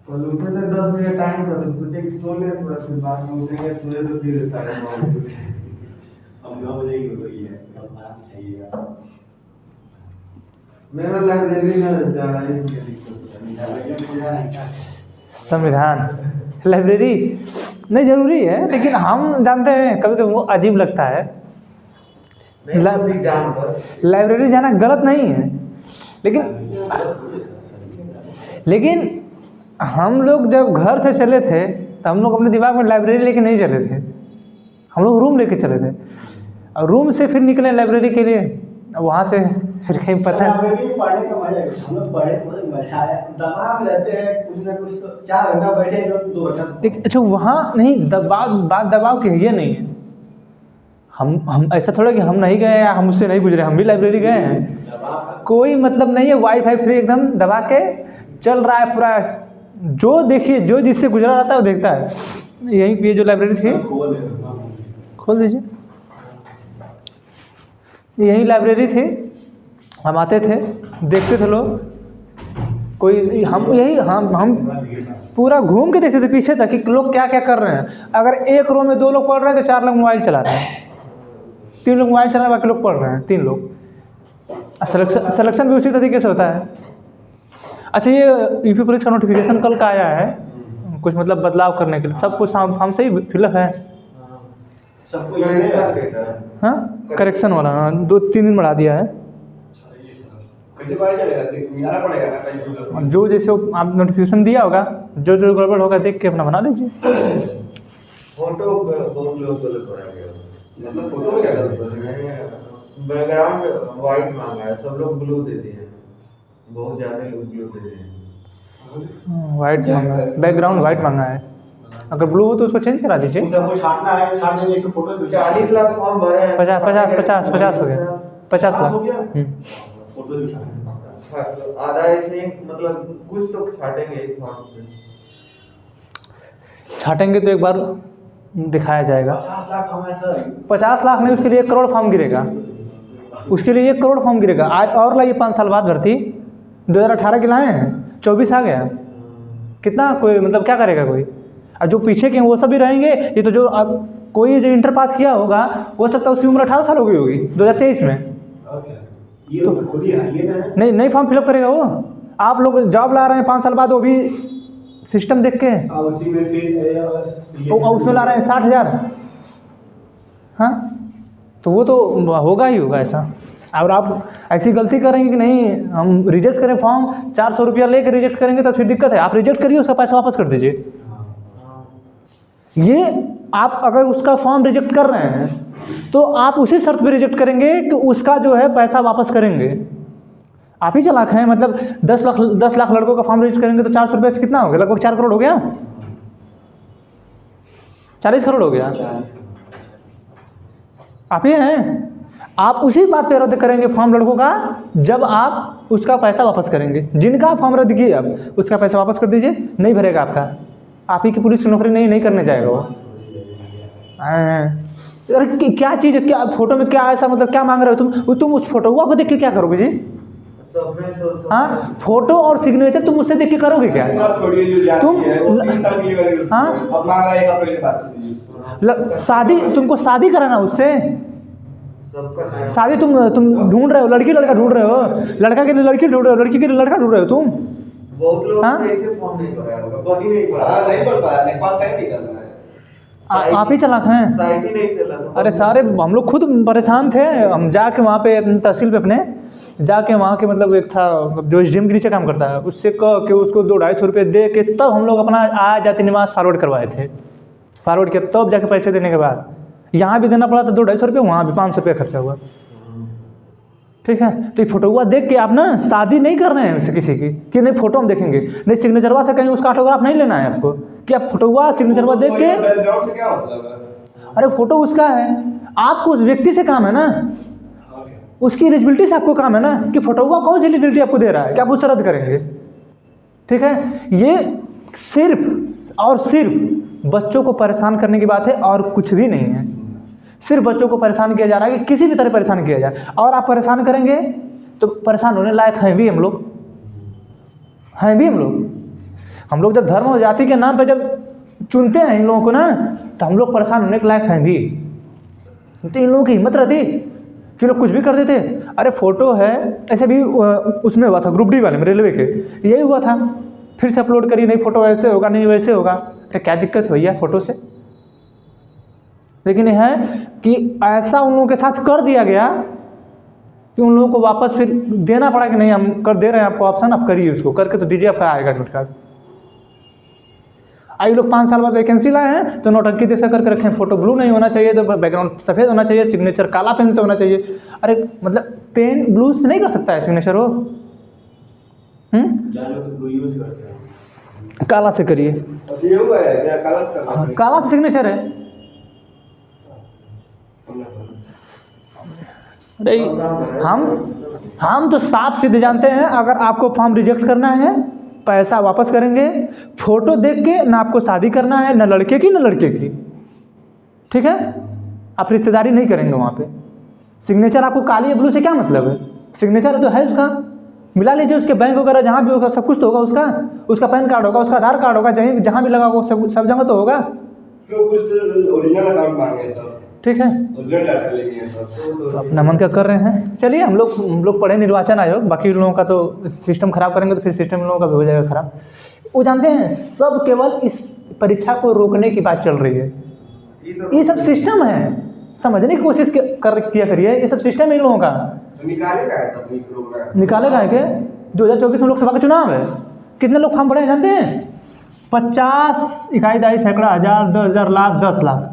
कल उठे थे 10 बजे टाइम था तो सोचे कि सो ले थोड़ा, फिर बाद में उठेंगे सोए तो फिर 9:30 बजे उठे। अब 9 बजे ही हो गई है, कल आराम चाहिएगा। मेरा लाइब्रेरी में जाना ही मुझे दिक्कत है। संविधान लाइब्रेरी नहीं जरूरी है, लेकिन हम जानते हैं कभी कभी वो अजीब लगता है। लाइब्रेरी जाना गलत नहीं है, लेकिन हम लोग जब घर से चले थे तो हम लोग अपने दिमाग में लाइब्रेरी लेके नहीं चले थे, हम लोग रूम लेके चले थे और रूम से फिर निकले लाइब्रेरी के लिए। वहाँ से फिर कहीं पता है पढ़ने का मजा है, हम लोग पढ़े बहुत मजा आया, दबाव रहते हैं कुछ ना कुछ, तो 4 घंटा बैठे 2 घंटा। अच्छा वहाँ नहीं बात दबाव की है, ये नहीं है। हम ऐसा थोड़ा कि हम नहीं गए या हम उससे नहीं गुजरे, हम भी लाइब्रेरी गए हैं, कोई मतलब नहीं है। वाईफाई फ्री एकदम दबा के चल रहा है पूरा, जो देखिए जो जिससे गुजरा रहता है वो देखता है। यहीं पे जो लाइब्रेरी थी, खोल दीजिए, यही लाइब्रेरी थी, हम आते थे देखते थे लोग, कोई हम पूरा घूम के देखते थे पीछे तक कि लोग क्या क्या कर रहे हैं। अगर एक रो में 2 लोग पढ़ रहे हैं तो 4 लोग मोबाइल चला रहे हैं, 3 लोग मोबाइल चला रहे हैं, बाकी लोग पढ़ रहे हैं 3 लोग। सिलेक्शन भी उसी तरीके से होता है। अच्छा ये यूपी पुलिस का नोटिफिकेशन कल का आया है, कुछ मतलब बदलाव करने के लिए, सब कुछ हम से ही फिलअप है। हाँ करेक्शन वाला, हाँ 2-3 दिन बढ़ा दिया है। जो जैसे आप नोटिफिकेशन दिया होगा, जो जो गड़बड़ होगा देख के अपना बना लीजिए। फोटो बहुत लोग गलत बनाया गया, मतलब फोटो में क्या गलत, बैकग्राउंड वाइट मांगा है, सब लोग ब्लू दे दिए हैं, बहुत ज़्यादा लोग ब्लू दे दिए हैं। वाइट मांगा है, बैकग्राउंड वाइट मांगा है, अगर ब्लू हो तो उसको चेंज करा दीजिए। सबको छांटना है, छांट देंगे तो फोटो 40 लाख फॉर्म भरे हैं, 50 हो गया, 50 लाख। फोटो भी छांटना आधा ऐसे मतलब कुछ तो छाटेंगे एक फॉर्म से। छाटेंगे तो एक बार दिखाया जाएगा। 50 लाख हमारे 50 लाख नहीं, उसके लिए 1 करोड़ फॉर्म गिरेगा, उसके लिए 1 करोड़ फॉर्म गिरेगा। आज और लाइए 5 साल बाद भर्ती, 2018 के लाए हैं, 24 आ गया, कितना कोई मतलब क्या करेगा कोई। और जो पीछे के हैं वो सब भी रहेंगे। ये तो जो अब कोई जो इंटर पास किया होगा हो सकता है उसकी उम्र 18 साल हो गई होगी 2023 में, ये तो खुद ही आइए ना, नहीं फॉर्म फिलअप करेगा वो। आप लोग जॉब ला रहे हैं 5 साल बाद, वो भी सिस्टम देख के, उसी में फिर उसमें ला रहे हैं 60,000। हाँ तो वो तो होगा ही होगा ऐसा। और आप ऐसी गलती करेंगे कि नहीं हम रिजेक्ट करें फॉर्म, 400 रुपया लेकर रिजेक्ट करेंगे तो फिर दिक्कत है। आप रिजेक्ट करिए, उसका पैसा वापस कर दीजिए। ये आप अगर उसका फॉर्म रिजेक्ट कर रहे हैं तो आप उसी शर्त पे रिजेक्ट करेंगे कि उसका जो है पैसा वापस करेंगे। आप ही चालाक हैं, मतलब 10 लाख लड़कों का फॉर्म रिजेक्ट करेंगे तो 400 रुपये से कितना हो गया, लगभग 4 करोड़ हो गया, 40 करोड़ हो गया। आप ही हैं, आप उसी बात पे रद्द करेंगे फॉर्म लड़कों का जब आप उसका पैसा वापस करेंगे। जिनका फॉर्म रद्द किए आप उसका पैसा वापस कर दीजिए, नहीं भरेगा आपका, आप ही की पुलिस की नौकरी नहीं करने जाएगा वो। अरे क्या चीज़ है, क्या फोटो में क्या ऐसा मतलब क्या मांग रहे हो तुम उस फोटो को देख के क्या करोगे जी? हाँ फोटो और सिग्नेचर तुम उससे देख के करोगे क्या तुम? हाँ शादी, तुमको शादी कराना उससे, शादी तुम ढूंढ रहे हो, लड़की लड़का ढूंढ रहे हो, लड़का के लिए लड़की ढूंढ रहे हो, लड़की के लिए लड़का ढूंढ रहे हो तुम। बहुत लोग ऐसे फॉर्म नहीं भराया होगा, बनी नहीं भरा, नहीं भर पाया, नेपाल साइड नहीं करना है, आप ही चालाक हैं। साइट ही नहीं चला तो अरे सारे हम लोग खुद परेशान थे, हम जाके वहाँ पे अपने तहसील पे अपने जाके वहाँ के मतलब एक था जो SDM के नीचे काम करता है, उससे कह के उसको 200-250 रुपये दे के तब हम लोग अपना आ जाति निवास फॉरवर्ड करवाए थे। फॉरवर्ड किया तब जाके पैसे देने के बाद यहाँ भी देना पड़ा था 200-250 रुपये, वहाँ भी 500 रुपये खर्चा हुआ। ठीक है, तो ये फोटो हुआ देख के आप ना शादी नहीं कर रहे हैं उससे किसी की कि नहीं फोटो हम देखेंगे, नहीं सिग्नेचरवा से कहीं उसका ऑटोग्राफ नहीं लेना है आपको कि आप फोटो हुआ सिग्नेचरवा देख के। अरे फोटो उसका है, आपको उस व्यक्ति से काम है ना, उसकी एलिजिबिलिटी से आपको काम है ना कि फोटो हुआ कौन सी एलिजिबिलिटी आपको दे रहा है कि आप उससे रद्द करेंगे। ठीक है, ये सिर्फ और सिर्फ बच्चों को परेशान करने की बात है और कुछ भी नहीं है। सिर्फ बच्चों को परेशान किया जा रहा है कि किसी भी तरह परेशान किया जाए, और आप परेशान करेंगे तो परेशान होने लायक हैं भी हम लोग, हम लोग जब धर्म और जाति के नाम पे जब चुनते हैं इन लोगों को ना, तो हम लोग परेशान होने के लायक हैं भी। तो इन लोगों की हिम्मत रहती कि लोग कुछ भी कर देते। अरे फोटो है, ऐसे भी उसमें हुआ था ग्रुप डी वाले में, रेलवे के, यही हुआ था, फिर से अपलोड करिए, नहीं फोटो ऐसे होगा, नहीं वैसे होगा। अरे क्या दिक्कत है भैया फोटो से? लेकिन यह है कि ऐसा उन लोगों के साथ कर दिया गया कि उन लोगों को वापस फिर देना पड़ा कि नहीं हम कर दे रहे हैं आपको ऑप्शन, आप करिए उसको, करके तो दीजिए, आपका आएगा एडमिट कार्ड। आई लोग 5 साल बाद वैकेंसी लाए हैं तो नौटंकी जैसा करके रखें, फोटो ब्लू नहीं होना चाहिए, तो बैकग्राउंड सफ़ेद होना चाहिए, सिग्नेचर काला पेन से होना चाहिए। अरे मतलब पेन ब्लू से नहीं कर सकता है सिग्नेचर वो, काला से करिए। काला से सिग्नेचर है। अरे हम तो साफ सीधे जानते हैं, अगर आपको फॉर्म रिजेक्ट करना है पैसा वापस करेंगे, फोटो देख के ना आपको शादी करना है, ना लड़के की ना लड़के की, ठीक है? आप रिश्तेदारी नहीं करेंगे वहाँ पे। सिग्नेचर आपको काली या ब्लू से क्या मतलब है? सिग्नेचर तो है उसका, मिला लीजिए, उसके बैंक वगैरह जहाँ भी होगा सब कुछ तो होगा उसका, उसका पैन कार्ड होगा, उसका आधार कार्ड होगा, जहाँ भी लगा होगा सब जगह तो होगा। ओरिजिनल अकाउंट मांगे सब, ठीक है, तो अपना मन का कर रहे हैं। चलिए हम लोग पढ़े निर्वाचन आयोग, बाकी लोगों का तो सिस्टम खराब करेंगे तो फिर सिस्टम लोगों का भी हो जाएगा खराब। वो जानते हैं सब केवल इस परीक्षा को रोकने की बात चल रही है। ये सब सिस्टम है, समझने की कोशिश किया करिए, ये सब सिस्टम है इन लोगों का। निकालेगा है क्या? 2024 में लोकसभा का चुनाव है, कितने लोग फॉर्म भरे हैं जानते हैं? 50 इकाई दाई सैकड़ा हज़ार 10,000 लाख 10 लाख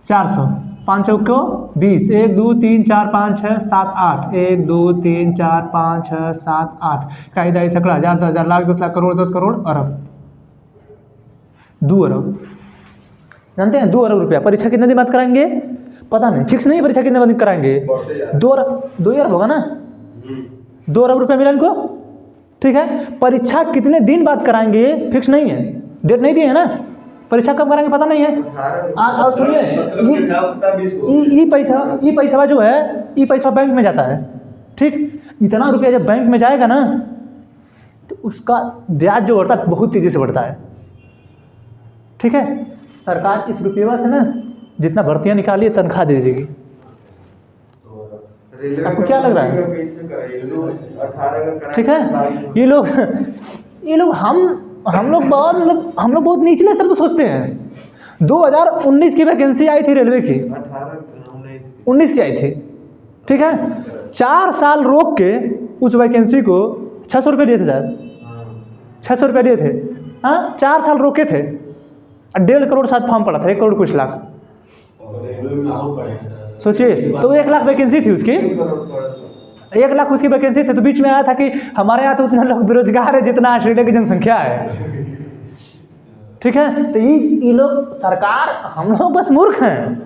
400, 5 चौक को 20, 1 2 3 4 5 6 7 8, 1 2 3 4 5 6 7 8 इकाई दाई सैकड़ा हज़ार 10,000 लाख 10 लाख करोड़ 10 करोड़ अरब 2 अरब। जानते हैं 2 अरब रुपया। परीक्षा कितने दिन बाद कराएंगे पता नहीं, फिक्स नहीं है परीक्षा कितने बाद कराएंगे। 2 अरब होगा ना, 2 अरब रुपया मिला इनको, ठीक है? परीक्षा कितने दिन बाद कराएंगे फिक्स नहीं है, डेट नहीं दिए है ना, परीक्षा कब कराएंगे पता नहीं है। और सुनिए, ये पैसा जो है, ये पैसा बैंक में जाता है, ठीक? इतना रुपया जब बैंक में जाएगा ना तो उसका ब्याज जो बढ़ता है बहुत तेज़ी से बढ़ता है, ठीक है? सरकार इस रुपये से ना जितना भर्तियाँ निकाली तनख्वाह दे देगी। आपको क्या लग रहा है? ठीक है, ये लोग हम लोग बहुत निचले स्तर पर सोचते हैं। 2019 की वैकेंसी आई थी रेलवे की, 19 की आई थी, ठीक है? 4 साल रोक के उस वैकेंसी को 600 रुपये दिए थे शायद, 600 रुपये दिए थे, हाँ 4 साल रोके थे, 1.5 करोड़ शायद फॉर्म पड़ा था, 1 करोड़ कुछ लाख, सोचिए। तो 1 लाख वैकेंसी थी उसकी, 1 लाख उसकी वैकेंसी थी। तो बीच में आया था कि हमारे यहाँ तो उतना लोग बेरोजगार है जितना ऑस्ट्रेलिया की जनसंख्या है, ठीक है? तो ये लोग, सरकार, हम लोग बस मूर्ख हैं,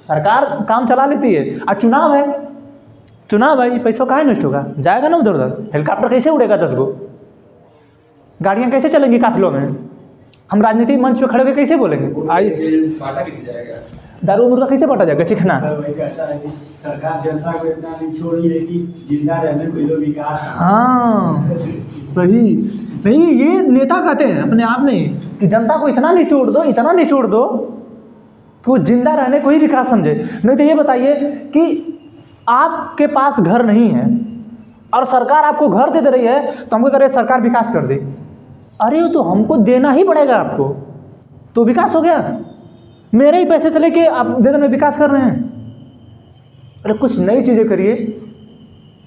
सरकार काम चला लेती है। और चुनाव है, ये पैसा कहाँ नष्ट होगा, जाएगा ना उधर उधर। हेलीकॉप्टर कैसे उड़ेगा 10 गो, गाड़ियाँ कैसे चलेंगी काफिलों में, हम राजनीतिक मंच पे खड़े होकर कैसे बोलेंगे? आइए, दारू मुर्गा कैसे बांटा जाएगा, चिकना? सरकार जनता को इतना निचोड़ है कि जिंदा रहने को लोग विकास। हाँ सही, नहीं ये नेता कहते हैं अपने आप में कि जनता को इतना निचोड़ दो कि वो जिंदा रहने को ही विकास समझे। नहीं तो ये बताइए कि आपके पास घर नहीं है और सरकार आपको घर दे रही है तो हमको कह रहे सरकार विकास कर दे। अरे वो तो हमको देना ही पड़ेगा आपको, तो विकास हो गया। मेरे ही पैसे से लेके आप दे देने विकास कर रहे हैं। अरे कुछ नई चीज़ें करिए,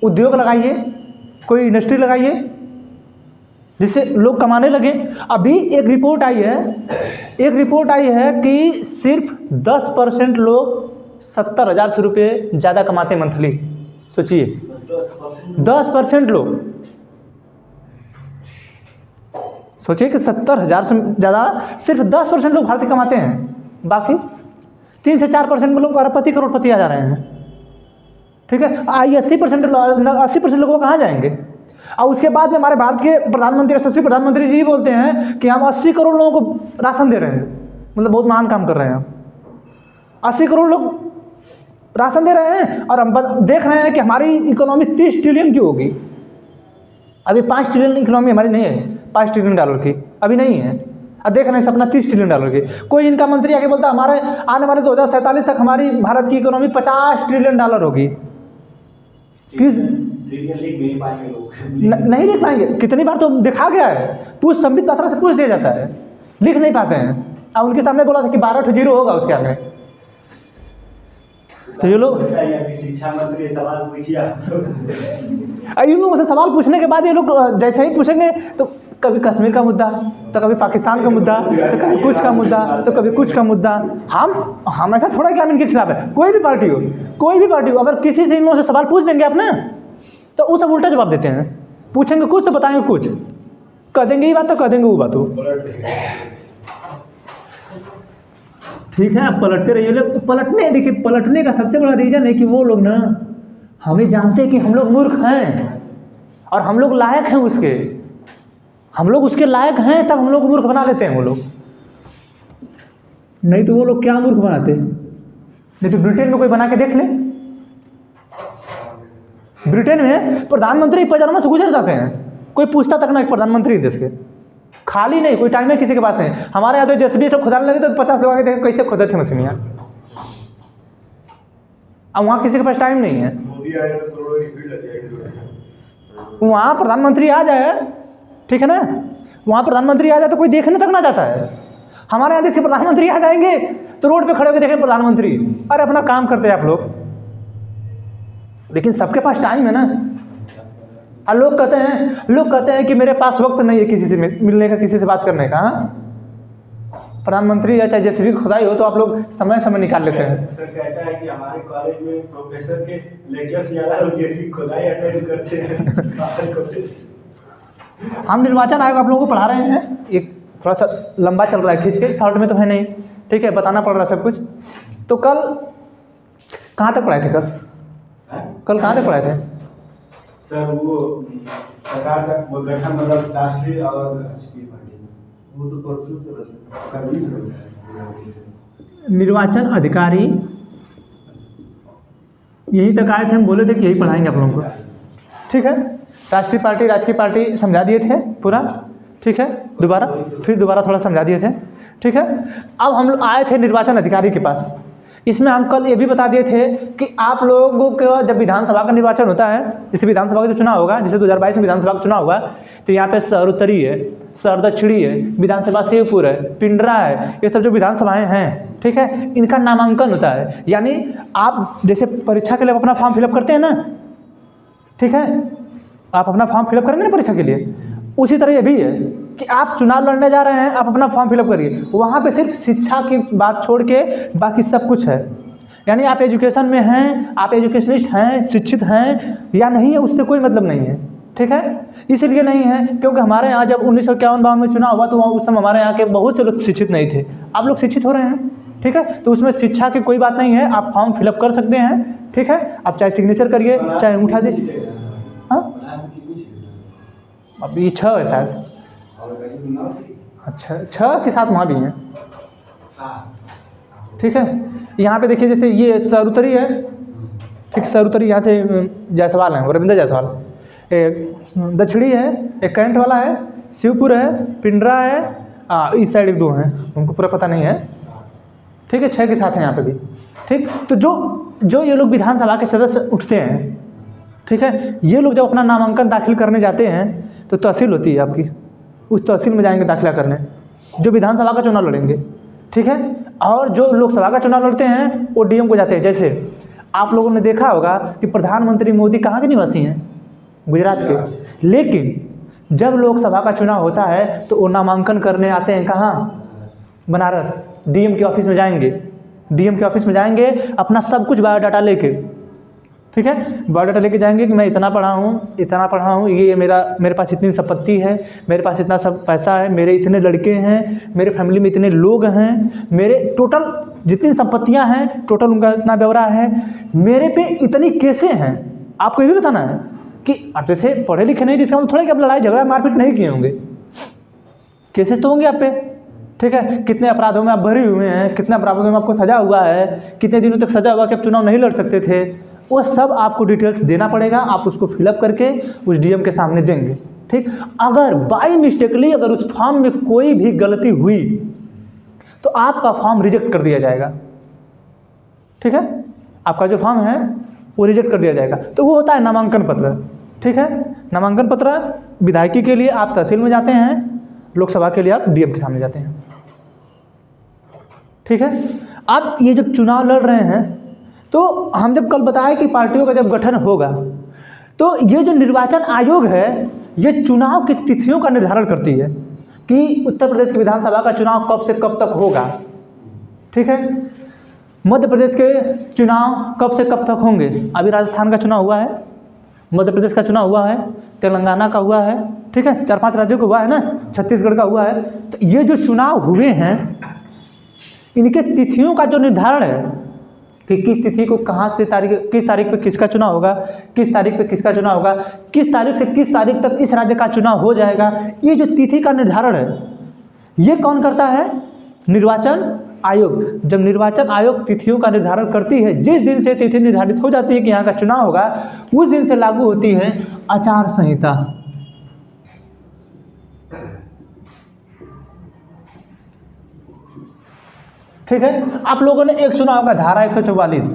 उद्योग लगाइए, कोई इंडस्ट्री लगाइए जिससे लोग कमाने लगे। अभी एक रिपोर्ट आई है कि सिर्फ 10% लोग 70,000 से रुपये ज़्यादा कमाते मंथली। सोचिए 10% लोग, सोचिए कि 70,000 से ज़्यादा सिर्फ 10% लोग भारतीय कमाते हैं, बाकी 3 से 4% में लोग अरबपति करोड़पति आ जा रहे हैं, ठीक है? 80% लोग कहाँ जाएंगे? और उसके बाद में हमारे भारत के प्रधानमंत्री, यशस्वी प्रधानमंत्री जी बोलते हैं कि हम 80 करोड़ लोगों को राशन दे रहे हैं, मतलब बहुत महान काम कर रहे हैं हम। 80 करोड़ लोग राशन दे रहे हैं और हम देख रहे हैं कि हमारी इकोनॉमी 30 ट्रिलियन की होगी। अभी 5 ट्रिलियन इकोनॉमी हमारी नहीं है, 5 ट्रिलियन डॉलर की, अभी नहीं है। अब देख रहे हैं सपना 30 ट्रिलियन डॉलर की। कोई इनका मंत्री आके बोलता हमारे आने वाले 2047 तक हमारी भारत की इकोनॉमी 50 ट्रिलियन डॉलर होगी। किस नहीं लिख पाएंगे। कितनी बार तो देखा गया है, पूछ संबित पात्रा से पूछ दिया जाता है, लिख नहीं पाते हैं। अब उनके सामने बोला था कि 12 जीरो होगा उसके आगे। तो ये लोग शिक्षा मंत्री सवाल पूछिए, इन लोगों से सवाल पूछने के बाद ये लोग जैसे ही पूछेंगे तो कभी कश्मीर का मुद्दा, तो कभी पाकिस्तान का मुद्दा, तो कभी कुछ का मुद्दा, तो कभी कुछ का मुद्दा। हम ऐसा थोड़ा कि हम इनके खिलाफ है। कोई भी पार्टी हो, अगर किसी से इन लोगों से सवाल पूछ देंगे आप ना, तो वो सब उल्टा जवाब देते हैं। पूछेंगे कुछ तो बताएंगे कुछ, कह देंगे ये बात तो कह देंगे वो बात हो। ठीक है, आप पलटते रहिए। लोग पलटने, देखिए पलटने का सबसे बड़ा रीज़न है कि वो लोग ना हमें जानते हैं कि हम लोग मूर्ख हैं और हम लोग लायक हैं उसके, हम लोग उसके लायक हैं, तब हम लोग मूर्ख बना लेते हैं वो लोग। नहीं तो वो लोग क्या मूर्ख बनाते। नहीं तो ब्रिटेन में कोई बना के देख ले, ब्रिटेन में प्रधानमंत्री पजामा से गुजर जाते हैं, कोई पूछता तक ना एक प्रधानमंत्री देश के, खाली नहीं, कोई टाइम है किसी के पास नहीं। हमारे यहाँ तो जेसीबी तो खुदाने लगे तो 50 लोग आके देखे कैसे खोदे थे मशीनियाँ। अब वहाँ किसी के पास टाइम नहीं है। वहाँ प्रधानमंत्री आ जाए, ठीक है ना, वहाँ प्रधानमंत्री आ जाए तो कोई देखने तक ना जाता है। हमारे यहाँ देश के प्रधानमंत्री आ जाएंगे तो रोड पे खड़े होकर देखें प्रधानमंत्री, अरे अपना काम करते हैं आप लोग। लेकिन सबके पास टाइम है ना। और लोग कहते हैं कि मेरे पास वक्त नहीं है किसी से मिलने का, किसी से बात करने का। प्रधानमंत्री या चाहे जैसे भी खुदाई हो तो आप लोग समय निकाल लेते हैं। सर कहता है कि हमारे कॉलेज में प्रोफेसर के लेक्चर्स ज़्यादा और जैसे खुदाई अटेंड करते हैं। हम निर्वाचन आयोग आप लोगों को पढ़ा रहे हैं, एक थोड़ा सा लंबा चल रहा है, खींच के, शॉर्ट में तो है नहीं, ठीक है, बताना पड़ रहा है सब कुछ। तो कल कहाँ तक पढ़ाए थे? कल कहाँ तक पढ़ाए थे सर? वो सरकार का वो गठन, मतलब राष्ट्रीय और वो तो परसों निर्वाचन अधिकारी यहीं तक आए थे। हम बोले थे कि यही पढ़ाएंगे आप लोगों को, ठीक है। राष्ट्रीय पार्टी, राजकीय पार्टी समझा दिए थे पूरा, ठीक है। दोबारा थोड़ा समझा दिए थे, ठीक है। अब हम लोग आए थे निर्वाचन अधिकारी के पास। इसमें हम कल ये भी बता दिए थे कि आप लोगों को जब विधानसभा का निर्वाचन होता है, जैसे विधानसभा का जो चुनाव होगा, जैसे 2022 में विधानसभा का चुनाव हुआ, तो यहाँ पे शहर उत्तरी है, शहर दक्षिणी है, विधानसभा शिवपुर है, पिंडरा है, ये सब जो विधानसभाएं हैं, ठीक है, इनका नामांकन होता है। यानी आप जैसे परीक्षा के लिए अपना फॉर्म फिलअप करते हैं ना, ठीक है, आप अपना फॉर्म फिलअप करेंगे ना परीक्षा के लिए, उसी तरह ये भी है कि आप चुनाव लड़ने जा रहे हैं, आप अपना फॉर्म फिलअप करिए। वहाँ पे सिर्फ शिक्षा की बात छोड़ के बाकी सब कुछ है। यानी आप एजुकेशन में हैं, आप एजुकेशनिस्ट हैं, शिक्षित हैं या नहीं है, उससे कोई मतलब नहीं है, ठीक है। इसलिए नहीं है क्योंकि हमारे यहाँ जब 1951-52 में चुनाव हुआ तो उस समय हमारे यहाँ के बहुत से लोग शिक्षित नहीं थे। आप लोग शिक्षित हो रहे हैं, ठीक है, तो उसमें शिक्षा की कोई बात नहीं है, आप फॉर्म फिलअप कर सकते हैं, ठीक है। आप चाहे सिग्नेचर करिए, चाहे अंगूठा दीजिए। हाँ, अभी 6 है शायद। अच्छा, 6 के साथ वहाँ भी हैं, ठीक है। यहाँ पे देखिए जैसे ये सरुतरी है, ठीक, सरुतरी यहाँ से जायसवाल है, रविंद्र जायसवाल। एक दक्षिणी है, एक करंट वाला है, शिवपुर है, पिंडरा है, इस साइड 1-2 हैं, उनको पूरा पता नहीं है, ठीक है। 6 के साथ हैं यहाँ पे भी, ठीक। तो जो ये लोग विधानसभा के सदस्य उठते हैं, ठीक है, ये लोग जब अपना नामांकन दाखिल करने जाते हैं तो तहसील होती है आपकी, उस तहसील में जाएंगे दाखिला करने, जो विधानसभा का चुनाव लड़ेंगे, ठीक है। और जो लोकसभा का चुनाव लड़ते हैं वो डीएम को जाते हैं। जैसे आप लोगों ने देखा होगा कि प्रधानमंत्री मोदी कहाँ के निवासी हैं? गुजरात के। लेकिन जब लोकसभा का चुनाव होता है तो वो नामांकन करने आते हैं कहाँ? बनारस। डीएम के ऑफिस में जाएंगे, डीएम के ऑफिस में जाएंगे अपना सब कुछ बायोडाटा लेके, ठीक है, बायोडाटा लेके जाएंगे कि मैं इतना पढ़ा हूँ, ये मेरे पास इतनी संपत्ति है, मेरे पास इतना सब पैसा है, मेरे इतने लड़के हैं, मेरे फैमिली में इतने लोग हैं, मेरे टोटल जितनी संपत्तियां हैं टोटल उनका इतना ब्यौरा है, मेरे पे इतनी केसें हैं। आपको ये भी बताना है कि आप जैसे पढ़े लिखे नहीं, जिसका मतलब थोड़ा कि आप लड़ाई झगड़ा मारपीट नहीं किए होंगे, केसेस तो होंगे आप पे, ठीक है। कितने अपराधों में आप भरे हुए हैं, कितने अपराधों में आपको सजा हुआ है, कितने दिनों तक सजा हुआ कि आप चुनाव नहीं लड़ सकते थे, वो सब आपको डिटेल्स देना पड़ेगा। आप उसको फिलअप करके उस डीएम के सामने देंगे, ठीक, अगर बाई मिस्टेकली अगर उस फॉर्म में कोई भी गलती हुई तो आपका फॉर्म रिजेक्ट कर दिया जाएगा। ठीक है, आपका जो फॉर्म है वो रिजेक्ट कर दिया जाएगा। तो वो होता है नामांकन पत्र। ठीक है, नामांकन पत्र विधायकी के लिए आप तहसील में जाते हैं, लोकसभा के लिए आप डीएम के सामने जाते हैं। ठीक है, आप ये जब चुनाव लड़ रहे हैं तो हम जब कल बताए कि पार्टियों का जब गठन होगा तो ये जो निर्वाचन आयोग है ये चुनाव की तिथियों का निर्धारण करती है कि उत्तर प्रदेश की विधानसभा का चुनाव कब से कब तक होगा। ठीक है, मध्य प्रदेश के चुनाव कब से कब तक होंगे। अभी राजस्थान का चुनाव हुआ है, मध्य प्रदेश का चुनाव हुआ है, तेलंगाना का हुआ है। ठीक है, 4-5 राज्यों का हुआ है ना, छत्तीसगढ़ का हुआ है। तो ये जो चुनाव हुए हैं इनके तिथियों का जो निर्धारण है कि किस तिथि को कहाँ से किस तारीख पे किसका चुनाव होगा, किस तारीख पे किसका चुनाव होगा, किस तारीख से किस तारीख तक इस राज्य का चुनाव हो जाएगा, ये जो तिथि का निर्धारण है ये कौन करता है? निर्वाचन आयोग। जब निर्वाचन आयोग तिथियों का निर्धारण करती है, जिस दिन से तिथि निर्धारित हो जाती है कि यहाँ का चुनाव होगा उस दिन से लागू होती है आचार संहिता। ठीक है, आप लोगों ने एक सुना होगा धारा 144।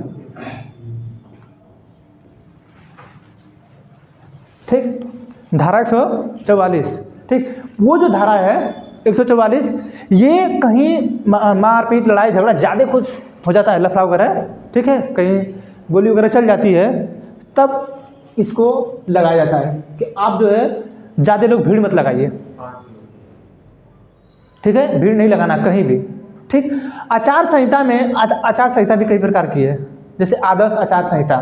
ठीक, धारा 144। ठीक, वो जो धारा है 144 ये कहीं मारपीट लड़ाई झगड़ा ज़्यादा कुछ हो जाता है, लफड़ा वगैरह, ठीक है, कहीं गोली वगैरह चल जाती है, तब इसको लगाया जाता है कि आप जो है ज़्यादा लोग भीड़ मत लगाइए। ठीक है, भीड़ नहीं लगाना कहीं भी। ठीक, आचार संहिता में आचार संहिता भी कई प्रकार की है, जैसे आदर्श आचार संहिता।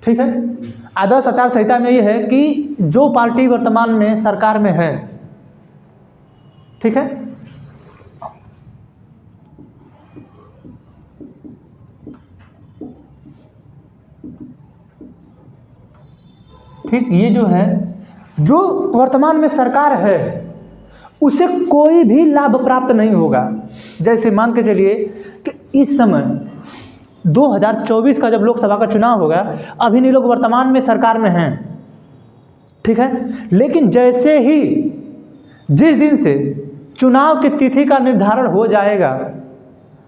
ठीक है, आदर्श आचार संहिता में ये है कि जो पार्टी वर्तमान में सरकार में है, ठीक है, ठीक, ये जो है जो वर्तमान में सरकार है उसे कोई भी लाभ प्राप्त नहीं होगा। जैसे मान के चलिए कि इस समय 2024 का जब लोकसभा का चुनाव होगा, अभी नहीं लोग वर्तमान में सरकार में हैं, ठीक है, लेकिन जैसे ही जिस दिन से चुनाव की तिथि का निर्धारण हो जाएगा,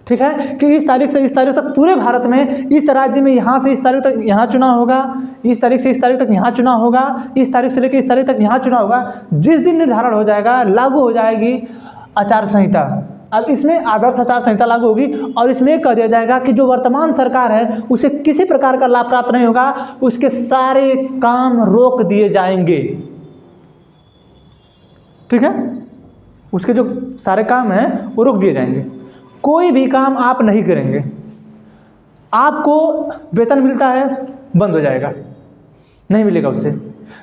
ठीक है, कि इस तारीख से इस तारीख तक पूरे भारत में इस राज्य में यहाँ से इस तारीख तक यहाँ चुनाव होगा, इस तारीख से इस तारीख तक यहाँ चुनाव होगा, इस तारीख से लेकर इस तारीख तक यहाँ चुनाव होगा, जिस दिन निर्धारण हो जाएगा लागू हो जाएगी आचार संहिता। अब इसमें आदर्श आचार संहिता लागू होगी और इसमें कह दिया जाएगा कि जो वर्तमान सरकार है उसे किसी प्रकार का लाभ प्राप्त नहीं होगा, उसके सारे काम रोक दिए जाएंगे। ठीक है, उसके जो सारे काम हैं वो रोक दिए जाएंगे, कोई भी काम आप नहीं करेंगे। आपको वेतन मिलता है बंद हो जाएगा, नहीं मिलेगा उससे।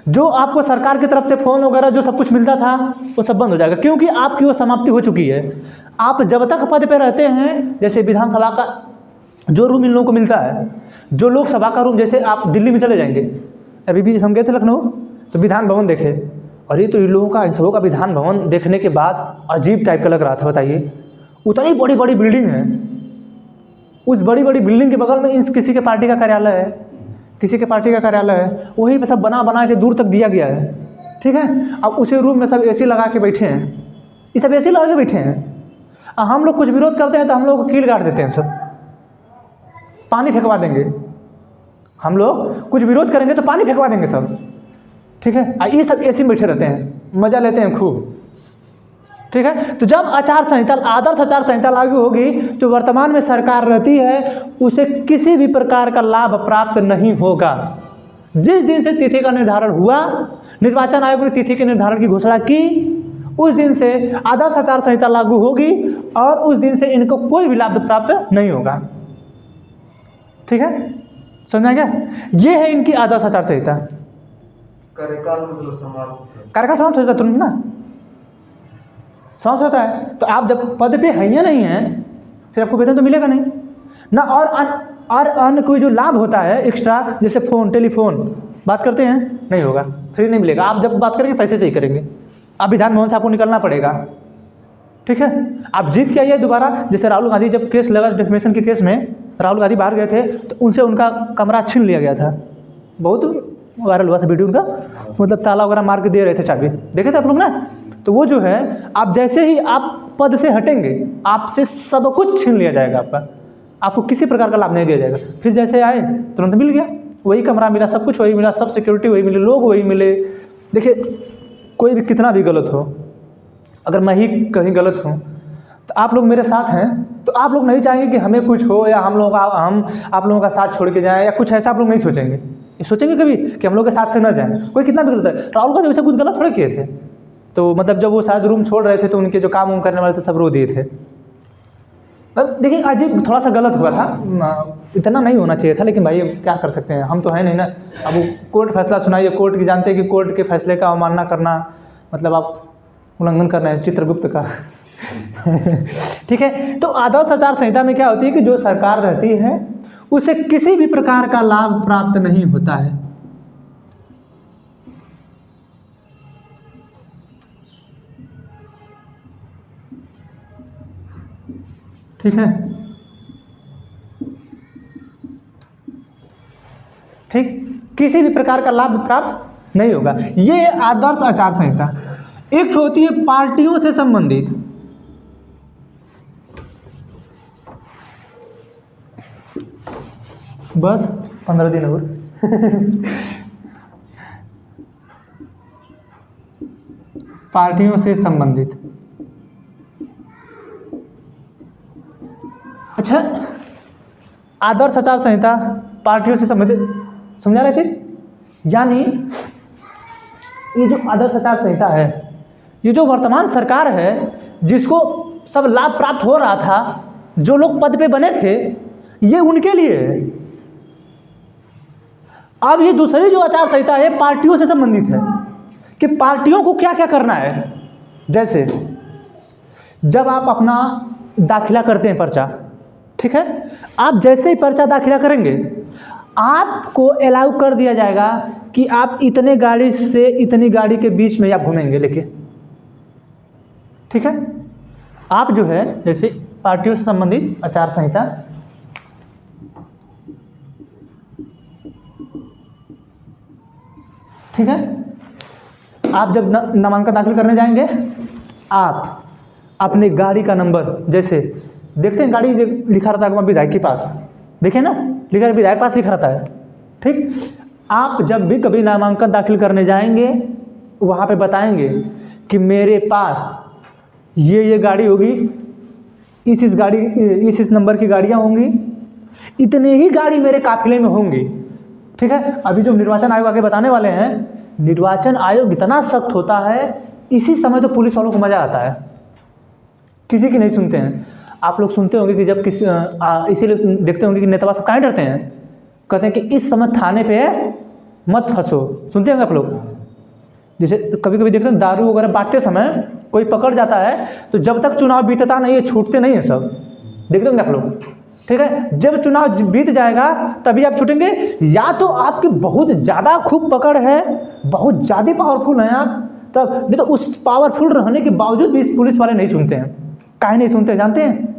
जो आपको सरकार की तरफ से फ़ोन वगैरह जो सब कुछ मिलता था वो सब बंद हो जाएगा, क्योंकि आपकी वो समाप्ति हो चुकी है। आप जब तक पद पे रहते हैं, जैसे विधानसभा का जो रूम इन लोगों को मिलता है, जो लोकसभा का रूम, जैसे आप दिल्ली में चले जाएंगे, अभी भी हम गए थे लखनऊ तो विधान भवन देखे, और ये तो इन लोगों का, इन सबों का विधान भवन देखने के बाद अजीब टाइप का लग रहा था। बताइए, उतनी बड़ी बड़ी बिल्डिंग है, उस बड़ी बड़ी बिल्डिंग के बगल में किसी के पार्टी का कार्यालय है, किसी के पार्टी का कार्यालय है, वहीं पे सब बना बना के दूर तक दिया गया है। ठीक है, अब उसी रूम में सब एसी लगा के बैठे हैं, ये सब एसी लगा के बैठे हैं। हम लोग कुछ विरोध करते हैं तो हम लोग को कील गाड़ देते हैं, सब पानी फेंकवा देंगे। हम लोग कुछ विरोध करेंगे तो पानी फेंकवा देंगे सब। ठीक है, ये सब एसी में बैठे रहते हैं, मजा लेते हैं खूब। ठीक है, तो जब आचार संहिता, आदर्श आचार संहिता लागू होगी, जो वर्तमान में सरकार रहती है उसे किसी भी प्रकार का लाभ प्राप्त नहीं होगा। जिस दिन से तिथि का निर्धारण हुआ, निर्वाचन आयोग ने तिथि के निर्धारण की घोषणा की, उस दिन से आदर्श आचार संहिता लागू होगी और उस दिन से इनको कोई भी लाभ प्राप्त नहीं होगा। ठीक है, समझा क्या? ये है इनकी आदर्श आचार संहिता। कार्यकाल मतलब समाप्त, कार्यकाल समाप्त हो जाता तुरंत ना, समाप्त होता है। तो आप जब पद पे हैं या नहीं हैं, फिर आपको वेतन तो मिलेगा नहीं ना। और अन्य कोई जो लाभ होता है एक्स्ट्रा, जैसे फ़ोन, टेलीफोन बात करते हैं, नहीं होगा, फ्री नहीं मिलेगा। आप जब बात करेंगे पैसे से ही करेंगे, आप विधान भवन से आपको निकलना पड़ेगा। ठीक है, आप जीत के आइए दोबारा। जैसे राहुल गांधी जब केस लगा डिफेमेशन के केस में, राहुल गांधी बाहर गए थे तो उनसे उनका कमरा छीन लिया गया था, बहुत वायरल हुआ था वीडियो उनका। मतलब ताला वगैरह मार के दे रहे थे चाबी, देखे थे आप लोग ना। तो वो जो है आप जैसे ही आप पद से हटेंगे आपसे सब कुछ छीन लिया जाएगा आपका, आपको किसी प्रकार का लाभ नहीं दिया जाएगा। फिर जैसे आए तुरंत मिल गया, वही कमरा मिला, सब कुछ वही मिला, सब सिक्योरिटी वही मिली, लोग वही मिले। देखिए कोई भी कितना भी गलत हो, अगर मैं ही कहीं गलत हूँ तो आप लोग मेरे साथ हैं, तो आप लोग नहीं चाहेंगे कि हमें कुछ हो या हम आप लोगों का साथ छोड़ के जाएं या कुछ ऐसा आप लोग नहीं सोचेंगे। ये सोचेंगे कभी कि हम लोग के साथ से न जाएं? कोई कितना भी गलत है, राहुल गांधी वैसे कुछ गलत थोड़े किए थे। तो मतलब जब वो शायद रूम छोड़ रहे थे तो उनके जो काम वाम करने वाले थे सब रो दिए थे। अब देखिए अजीब थोड़ा सा गलत हुआ था, इतना नहीं होना चाहिए था, लेकिन भाई क्या कर सकते हैं, हम तो है नहीं ना। अब वो कोर्ट फैसला सुनाइए, कोर्ट की जानते हैं कि कोर्ट के फैसले का अवमानना करना मतलब आप उल्लंघन कर रहे हैं चित्रगुप्त का। ठीक है, तो आदर्श आचार संहिता में क्या होती है कि जो सरकार रहती है उसे किसी भी प्रकार का लाभ प्राप्त नहीं होता है। ठीक है, ठीक, किसी भी प्रकार का लाभ प्राप्त नहीं होगा। ये आदर्श आचार संहिता। एक होती है पार्टियों से संबंधित। बस 15 दिन और। पार्टियों से संबंधित। अच्छा, आदर्श आचार संहिता पार्टियों से संबंधित, समझा रहे चीज? यानी ये जो आदर्श आचार संहिता है, ये जो वर्तमान सरकार है जिसको सब लाभ प्राप्त हो रहा था, जो लोग पद पे बने थे, ये उनके लिए है। अब ये दूसरी जो आचार संहिता है पार्टियों से संबंधित है कि पार्टियों को क्या क्या करना है। जैसे जब आप अपना दाखिला करते हैं पर्चा, ठीक है, आप जैसे ही पर्चा दाखिला करेंगे आपको अलाउ कर दिया जाएगा कि आप इतने गाड़ी से इतनी गाड़ी के बीच में आप घूमेंगे लेके। ठीक है, आप जो है जैसे पार्टियों से संबंधित आचार संहिता, ठीक है, आप जब नामांकन दाखिल करने जाएंगे आप अपने गाड़ी का नंबर, जैसे देखते हैं गाड़ी लिखा रहता है विधायक के पास, देखे ना, लिखा है विधायक पास लिखा रहता है। ठीक, आप जब भी कभी नामांकन दाखिल करने जाएंगे वहाँ पे बताएंगे कि मेरे पास ये गाड़ी होगी, इस नंबर की गाड़ियाँ होंगी, इतने ही गाड़ी मेरे काफिले में होंगी। ठीक है, अभी जो निर्वाचन आयोग आगे बताने वाले हैं, निर्वाचन आयोग इतना सख्त होता है, इसी समय तो पुलिस वालों को मज़ा आता है, किसी की नहीं सुनते हैं। आप लोग सुनते होंगे कि जब किसी इसीलिए देखते होंगे कि नेता सब काहे डरते हैं, कहते हैं कि इस समय थाने पे मत फंसो, सुनते होंगे आप लोग। जैसे कभी कभी देखते हैं दारू वगैरह बांटते समय कोई पकड़ जाता है तो जब तक चुनाव बीतता नहीं है छूटते नहीं है सब, देखते होंगे आप लोग। ठीक है, जब चुनाव बीत जाएगा तभी आप छूटेंगे, या तो आपकी बहुत ज़्यादा खूब पकड़ है, बहुत ज़्यादा पावरफुल हैं आप, तब नहीं तो उस पावरफुल रहने के बावजूद भी इस पुलिस वाले नहीं सुनते हैं। काहे नहीं सुनते जानते हैं?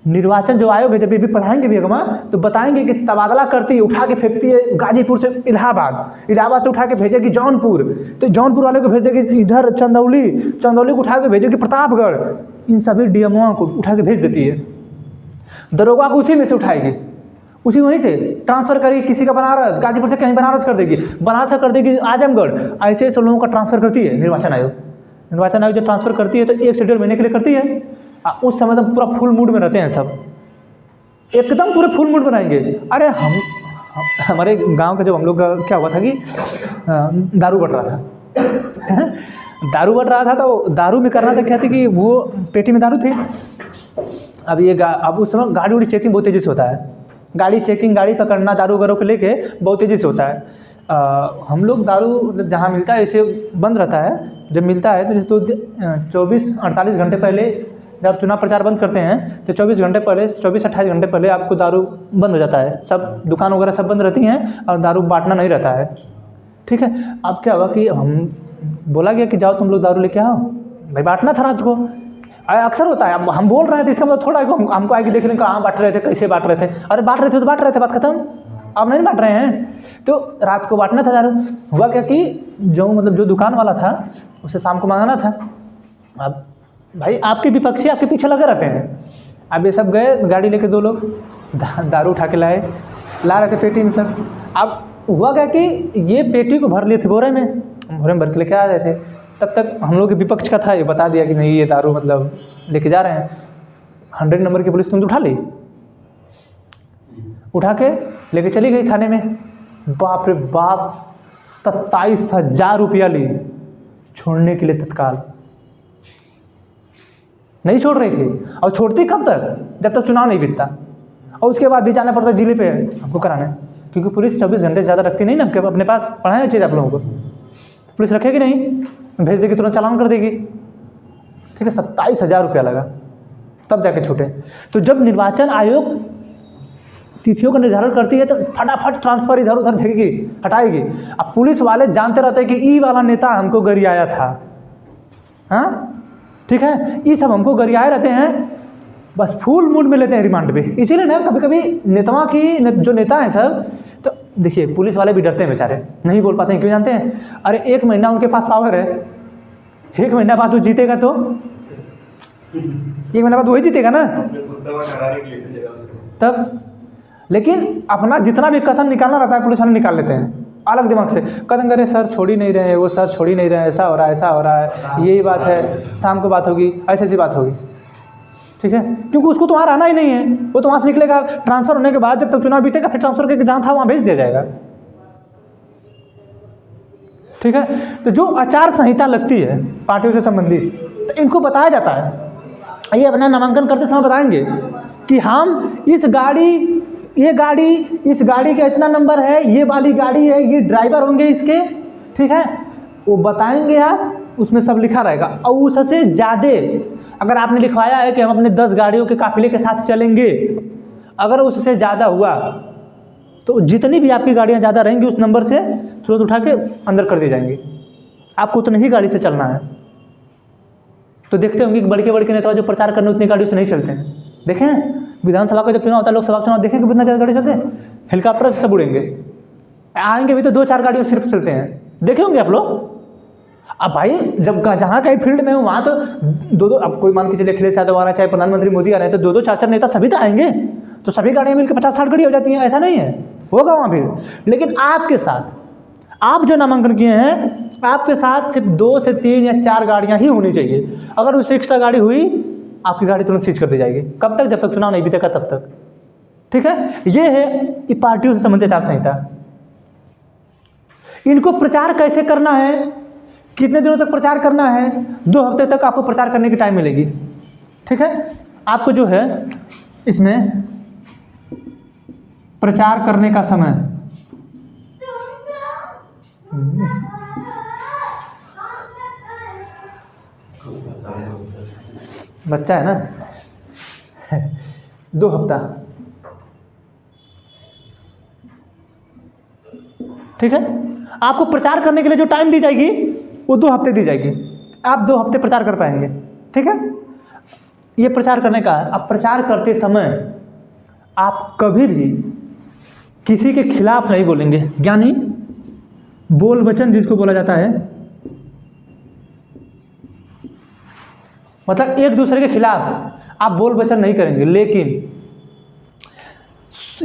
निर्वाचन जो आयोग है जब ये भी पढ़ाएंगे भी अगवा तो बताएंगे कि तबादला करती है, उठा के फेंकती है गाजीपुर से इलाहाबाद, इलाहाबाद से उठा के भेजेगी जौनपुर, तो जौनपुर वाले को भेज देगी इधर चंदौली, चंदौली को उठा के भेजेगी प्रतापगढ़, इन सभी डीएमओ को उठा के भेज देती है। दरोगा को उसी में से उठाएगी, उसी वहीं से ट्रांसफ़र करेगी, किसी का बनारस, गाजीपुर से कहीं बनारस कर देगी, बनारस से कर देगी आजमगढ़, ऐसे ऐसे लोगों का ट्रांसफ़र करती है निर्वाचन आयोग। निर्वाचन आयोग जब ट्रांसफ़र करती है तो 1 से 1.5 महीने के लिए करती है। उस समय तो पूरा फुल मूड में रहते हैं सब, एकदम पूरे फुल मूड में रहेंगे। अरे हमारे गांव का जब हम लोग का क्या हुआ था कि दारू बट रहा था दारू बट रहा था, तो दारू में करना था क्या थी कि वो पेटी में दारू थी। अब उस समय गाड़ी उड़ी चेकिंग बहुत तेज़ी से होता है, गाड़ी चेकिंग, गाड़ी पकड़ना दारू वगैरह को लेके बहुत तेज़ी से होता है। हम लोग दारू जहाँ मिलता है इसे बंद रहता है, जब मिलता है तो 24-48 घंटे पहले जब चुनाव प्रचार बंद करते हैं तो 24 घंटे पहले, 24-28 घंटे पहले आपको दारू बंद हो जाता है, सब दुकान वगैरह सब बंद रहती हैं और दारू बांटना नहीं रहता है। ठीक है, अब क्या हुआ कि हम बोला गया कि जाओ तुम लोग दारू लेके आओ, भाई बांटना था रात को, अक्सर होता है। अब हम बोल रहे हैं तो इसका मतलब थोड़ा हमको आगे देख लें कहाँ बांट रहे थे, कैसे बांट रहे थे, अरे बांट रहे थे तो बांट रहे थे, बात खत्म। आप नहीं बांट रहे हैं। तो रात को बांटना था दारू। हुआ क्या कि जो दुकान वाला था उसे शाम को मंगाना था। अब भाई आपके विपक्षी आपके पीछे लगे रहते हैं। अब ये सब गए गाड़ी लेके 2 लोग दारू उठा के ला रहे थे पेटी में सब। अब हुआ क्या कि ये पेटी को भर लिए थे बोरे में भर के लेके आ रहे थे। तब तक हम लोग के विपक्ष का था, ये बता दिया कि नहीं ये दारू मतलब लेके जा रहे हैं। 100 नंबर की पुलिस तुम उठा ली, उठा के लेके चली गई थाने में। बाप रे बाप 27,000 रुपया ली छोड़ने के लिए तत्काल। नहीं छोड़ रही थी और छोड़ती कब तक, जब तक चुनाव नहीं बीतता। और उसके बाद भी जाना पड़ता जिले पे हमको कराने, क्योंकि पुलिस 24 घंटे ज़्यादा रखती नहीं ना अपने पास। पढ़ाया चाहिए आप लोगों को, पुलिस रखेगी नहीं, भेज देगी तुरंत चालान कर देगी। ठीक है, 27,000 रुपया लगा तब जाके छूटे। तो जब निर्वाचन आयोग तिथियों का निर्धारण करती है तो फटाफट ट्रांसफर इधर उधर फेंकेगी, हटाएगी। अब पुलिस वाले जानते रहते हैं कि ई वाला नेता हमको गरियाया था, हाँ ठीक है, ये सब हमको गरियाए रहते हैं, बस फुल मूड में लेते हैं रिमांड पे। इसीलिए ना कभी कभी नेताओं की जो नेता हैं सब, तो देखिए पुलिस वाले भी डरते हैं बेचारे, नहीं बोल पाते हैं। क्यों जानते हैं? अरे 1 महीना उनके पास पावर है, 1 महीना बाद वो जीतेगा तो 1 महीना बाद वही जीतेगा ना तब। लेकिन अपना जितना भी कसम निकालना रहता है पुलिस वाले निकाल लेते हैं अलग दिमाग से। कदम करे सर छोड़ ही नहीं रहे हैं, वो सर छोड़ ही नहीं रहे हैं, ऐसा हो रहा है, यही बात है, शाम को बात होगी, ऐसी बात होगी। ठीक है, क्योंकि उसको तो वहाँ रहना ही नहीं है, वो तो वहाँ से निकलेगा ट्रांसफर होने के बाद, जब तक चुनाव बीतेगा फिर ट्रांसफर करके जहाँ था वहाँ भेज दिया जाएगा। ठीक है, तो जो आचार संहिता लगती है पार्टियों से संबंधित, तो इनको बताया जाता है। ये अपना नामांकन करते समय बताएंगे कि हम इस गाड़ी का इतना नंबर है, ये वाली गाड़ी है, ये ड्राइवर होंगे इसके। ठीक है, वो बताएंगे आप, उसमें सब लिखा रहेगा। और उससे ज़्यादा अगर आपने लिखवाया है कि हम अपने 10 गाड़ियों के काफिले के साथ चलेंगे, अगर उससे ज़्यादा हुआ तो जितनी भी आपकी गाड़ियाँ ज़्यादा रहेंगी उस नंबर से तुरंत उठा के अंदर कर दी जाएंगी। आपको उतनी ही गाड़ी से चलना है। तो देखते होंगे कि बड़े बड़े नेता जो प्रचार करने उतनी गाड़ियों से नहीं चलते हैं। देखें विधानसभा का जब चुनाव होता है, लोकसभा का चुनाव, देखें कि कितना ज़्यादा गाड़ी चलते हैं। हेलीकॉप्टर से सब उड़ेंगे, आएंगे भी तो 2-4 गाड़ियों सिर्फ चलते हैं। देखे होंगे आप लोग। अब भाई जब जहाँ कहीं फील्ड में हो वहाँ तो 2-2, अब कोई मान के चलिए अखिलेश यादव आ रहा है, चाहे प्रधानमंत्री मोदी आ रहे हैं, तो 2-2 4-4 नेता सभी तो आएंगे, तो सभी गाड़ियाँ मिलकर 50-60 गाड़ी हो जाती हैं। ऐसा नहीं है, होगा वहाँ भीड़। लेकिन आपके साथ, आप जो नामांकन किए हैं, आपके साथ सिर्फ 2 से 3 या 4 गाड़ियाँ ही होनी चाहिए। अगर उससे एक्स्ट्रा गाड़ी हुई, आपकी गाड़ी तुरंत सीज कर दी जाएगी। कब तक? जब तक चुनाव नहीं बीतेगा तब तक। ठीक है, ये है कि पार्टियों से संबंधित आचार संहिता। इनको प्रचार कैसे करना है, कितने दिनों तक प्रचार करना है, 2 हफ्ते तक आपको प्रचार करने की टाइम मिलेगी। ठीक है, आपको जो है इसमें प्रचार करने का समय बच्चा है ना 2 हफ्ता। ठीक है, आपको प्रचार करने के लिए जो टाइम दी जाएगी वो 2 हफ्ते दी जाएगी। आप 2 हफ्ते प्रचार कर पाएंगे। ठीक है, ये प्रचार करने का। आप प्रचार करते समय आप कभी भी किसी के खिलाफ नहीं बोलेंगे, यानी बोल वचन जिसको बोला जाता है, मतलब एक दूसरे के खिलाफ आप बोल वचन नहीं करेंगे। लेकिन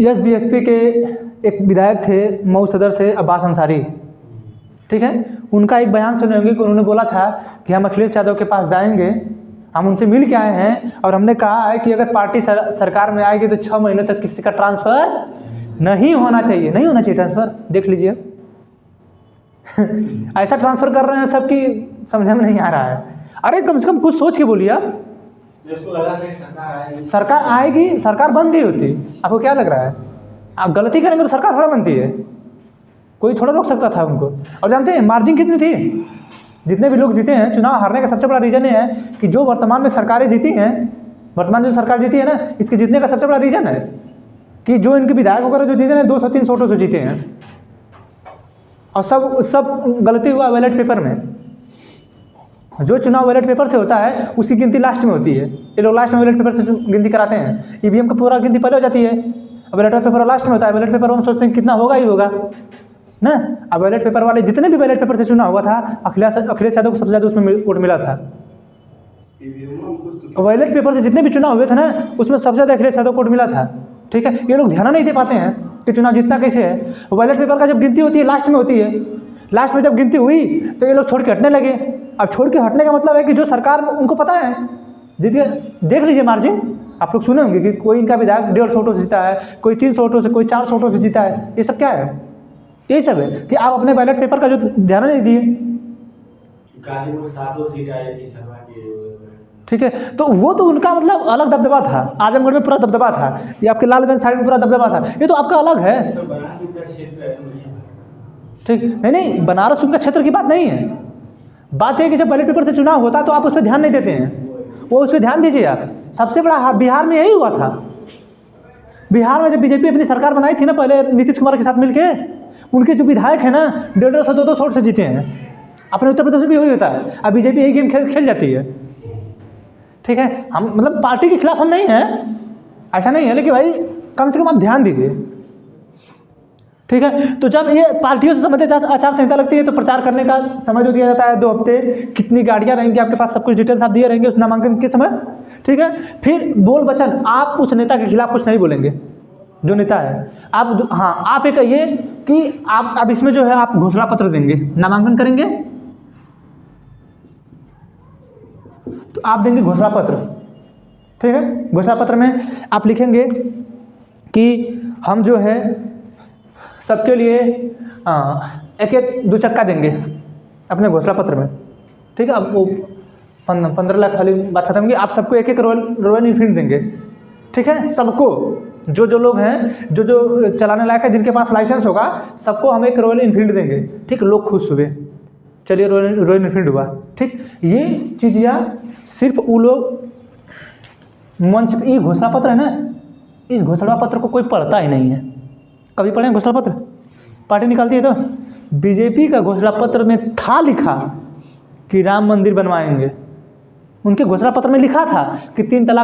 SBSP के एक विधायक थे मऊ सदर से, अब्बास अंसारी, ठीक है, उनका एक बयान सुने होंगे कि उन्होंने बोला था कि हम अखिलेश यादव के पास जाएंगे, हम उनसे मिल के आए हैं और हमने कहा है कि अगर पार्टी सरकार में आएगी तो 6 महीने तक किसी का ट्रांसफ़र नहीं होना चाहिए। नहीं होना चाहिए ट्रांसफ़र, देख लीजिए। ऐसा ट्रांसफ़र कर रहे हैं सब कि समझ में नहीं आ रहा है। अरे कम से कम कुछ सोच के बोलिए आप। सरकार आएगी, सरकार बन गई होती, आपको क्या लग रहा है? आप गलती करेंगे तो सरकार थोड़ा बनती है, कोई थोड़ा रोक सकता था उनको। और जानते हैं मार्जिन कितनी थी? जितने भी लोग जीते हैं, चुनाव हारने का सबसे बड़ा रीज़न ये है कि जो वर्तमान में सरकारें जीती हैं, वर्तमान में जो सरकार जीती है ना, इसके जीतने का सबसे बड़ा रीज़न है कि जो इनके विधायक वगैरह जो जीते हैं 200-300 वोटों से जीते हैं। और सब गलती हुआ बैलेट पेपर में। जो चुनाव बैलेट पेपर से होता है उसकी गिनती लास्ट में होती है। ये लोग लास्ट में बैलेट पेपर से गिनती कराते हैं। EVM का पूरा गिनती पहले हो जाती है। अब बैलेट पेपर लास्ट में होता है, बैलेट पेपर हम सोचते हैं कितना होगा ही होगा ना। अब बैलेट पेपर वाले जितने भी बैलेट पेपर से चुना हुआ था, अखिलेश यादव को सबसे ज़्यादा उसमें वोट मिला था। बैलेट पेपर से जितने भी चुनाव हुए थे ना, उसमें सबसे ज़्यादा अखिलेश यादव को वोट मिला था। ठीक है, ये लोग ध्यान नहीं दे पाते हैं कि चुनाव जीतना कैसे है। बैलेट पेपर का जब गिनती होती है लास्ट में होती है, लास्ट में जब गिनती हुई तो ये लोग छोड़ के हटने लगे। अब छोड़ के हटने का मतलब है कि जो सरकार उनको पता है जीत गया। देख लीजिए मार्जिन, आप लोग सुने होंगे कि कोई इनका विधायक 150 वोटों से जीता है, कोई 300 वोटों से, कोई 400 वोटों से जीता है। ये सब क्या है? यही सब है कि आप अपने बैलेट पेपर का जो ध्यान नहीं दिए। गाजीपुर 7 सीट आई थी शर्मा की। ठीक है, तो वो तो उनका मतलब अलग दबदबा था। आजमगढ़ में पूरा दबदबा था, ये आपके लालगंज साइड में पूरा दबदबा था, ये तो आपका अलग है। ठीक, नहीं बनारस उनका क्षेत्र की बात नहीं है। बात है कि जब बैलेट पेपर से चुनाव होता है तो आप उस पर ध्यान नहीं देते हैं, वो उस पर ध्यान दीजिए आप। सबसे बड़ा बिहार में यही हुआ था। बिहार में जब बीजेपी अपनी सरकार बनाई थी ना पहले नीतीश कुमार के साथ मिलके, उनके जो विधायक है ना 150 200 से जीते हैं। अपने उत्तर प्रदेश में भी वही होता है। अब बीजेपी यही गेम खेल जाती है। ठीक है, हम मतलब पार्टी के खिलाफ हम नहीं हैं, ऐसा नहीं है, लेकिन भाई कम से कम आप ध्यान दीजिए। ठीक है, तो जब ये पार्टियों से संबंधित आचार संहिता लगती है तो प्रचार करने का समय जो दिया जाता है 2 हफ्ते, कितनी गाड़ियां रहेंगी आपके पास, सब कुछ डिटेल्स आप दिए रहेंगे उस नामांकन के समय। ठीक है, फिर बोल वचन आप उस नेता के खिलाफ कुछ नहीं बोलेंगे जो नेता है। आप हाँ, आप ये कहिए कि आप अब इसमें जो है आप घोषणा पत्र देंगे, नामांकन करेंगे तो आप देंगे घोषणा पत्र। ठीक है, घोषणा पत्र में आप लिखेंगे कि हम जो है सबके लिए 1-1 2 चक्का देंगे अपने घोषणा पत्र में। ठीक है, अब वो 15 लाख वाली बात खत्म की, आप सबको 1-1 रॉयल एनफील्ड देंगे। ठीक है, सबको जो लोग हैं, जो चलाने लायक है, जिनके पास लाइसेंस होगा, सबको हम 1 रॉयल एनफील्ड देंगे। ठीक, लोग खुश हुए, चलिए रॉयल एनफील्ड हुआ। ठीक, ये चीज़ियाँ सिर्फ वो लोग मंच पे, ये घोषणा पत्र है ना, इस घोषणा पत्र को कोई पढ़ता ही नहीं है। कभी पढ़े घोषणा पत्र? पार्टी निकालती है तो बीजेपी का घोषणा पत्र में था लिखा कि राम मंदिर बनवाएंगे। उनके घोषणा पत्र में लिखा था कि 3 तलाक